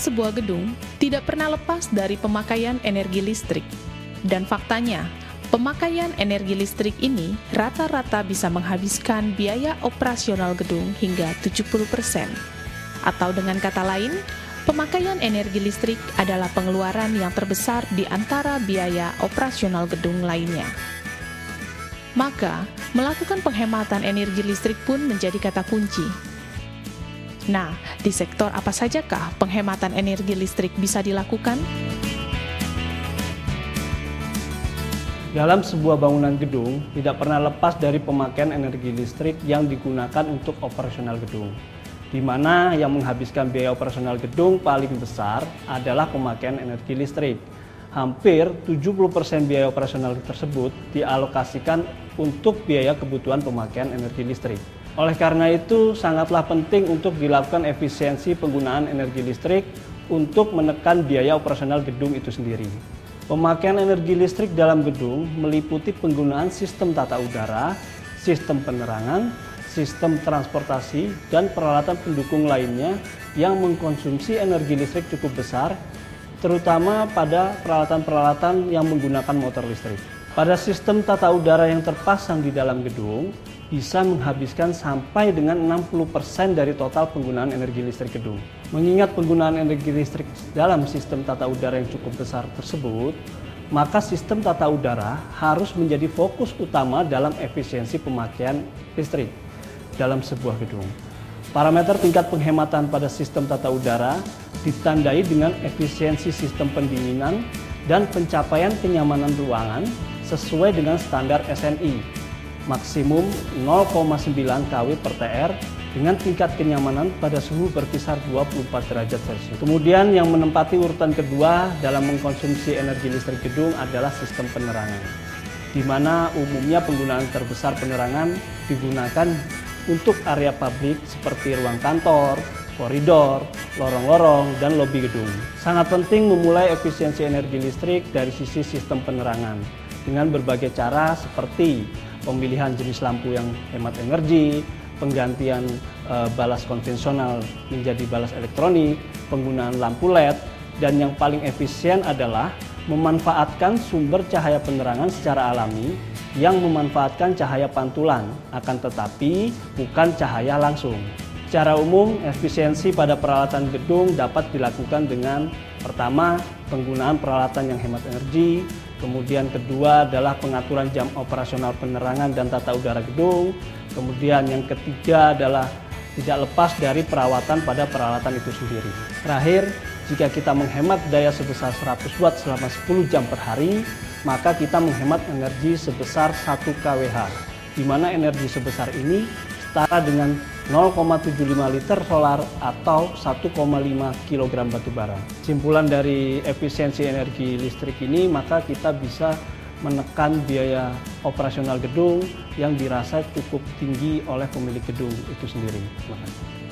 sebuah gedung tidak pernah lepas dari pemakaian energi listrik. Dan faktanya, pemakaian energi listrik ini rata-rata bisa menghabiskan biaya operasional gedung hingga 70%. Atau dengan kata lain, pemakaian energi listrik adalah pengeluaran yang terbesar di antara biaya operasional gedung lainnya. Maka, melakukan penghematan energi listrik pun menjadi kata kunci. Nah, di sektor apa sajakah penghematan energi listrik bisa dilakukan? Dalam sebuah bangunan gedung, tidak pernah lepas dari pemakaian energi listrik yang digunakan untuk operasional gedung, di mana yang menghabiskan biaya operasional gedung paling besar adalah pemakaian energi listrik. Hampir 70% biaya operasional tersebut dialokasikan untuk biaya kebutuhan pemakaian energi listrik. Oleh karena itu, sangatlah penting untuk dilakukan efisiensi penggunaan energi listrik untuk menekan biaya operasional gedung itu sendiri. Pemakaian energi listrik dalam gedung meliputi penggunaan sistem tata udara, sistem penerangan, sistem transportasi, dan peralatan pendukung lainnya yang mengkonsumsi energi listrik cukup besar, terutama pada peralatan-peralatan yang menggunakan motor listrik. Pada sistem tata udara yang terpasang di dalam gedung, bisa menghabiskan sampai dengan 60% dari total penggunaan energi listrik gedung. Mengingat penggunaan energi listrik dalam sistem tata udara yang cukup besar tersebut, maka sistem tata udara harus menjadi fokus utama dalam efisiensi pemakaian listrik dalam sebuah gedung. Parameter tingkat penghematan pada sistem tata udara ditandai dengan efisiensi sistem pendinginan dan pencapaian kenyamanan ruangan sesuai dengan standar SNI. Maksimum 0,9 kW per TR dengan tingkat kenyamanan pada suhu berkisar 24 derajat Celcius. Kemudian yang menempati urutan kedua dalam mengkonsumsi energi listrik gedung adalah sistem penerangan, di mana umumnya penggunaan terbesar penerangan digunakan untuk area publik seperti ruang kantor, koridor, lorong-lorong, dan lobi gedung. Sangat penting memulai efisiensi energi listrik dari sisi sistem penerangan dengan berbagai cara seperti pemilihan jenis lampu yang hemat energi, penggantian balas konvensional menjadi balas elektronik, penggunaan lampu LED, dan yang paling efisien adalah memanfaatkan sumber cahaya penerangan secara alami yang memanfaatkan cahaya pantulan, akan tetapi bukan cahaya langsung. Secara umum, efisiensi pada peralatan gedung dapat dilakukan dengan pertama, penggunaan peralatan yang hemat energi, kemudian kedua adalah pengaturan jam operasional penerangan dan tata udara gedung, kemudian yang ketiga adalah tidak lepas dari perawatan pada peralatan itu sendiri. Terakhir, jika kita menghemat daya sebesar 100 Watt selama 10 jam per hari, maka kita menghemat energi sebesar 1 kWh, di mana energi sebesar ini setara dengan 0,75 liter solar atau 1,5 kg batu bara. Simpulan dari efisiensi energi listrik ini, maka kita bisa menekan biaya operasional gedung yang dirasa cukup tinggi oleh pemilik gedung itu sendiri. Terima kasih.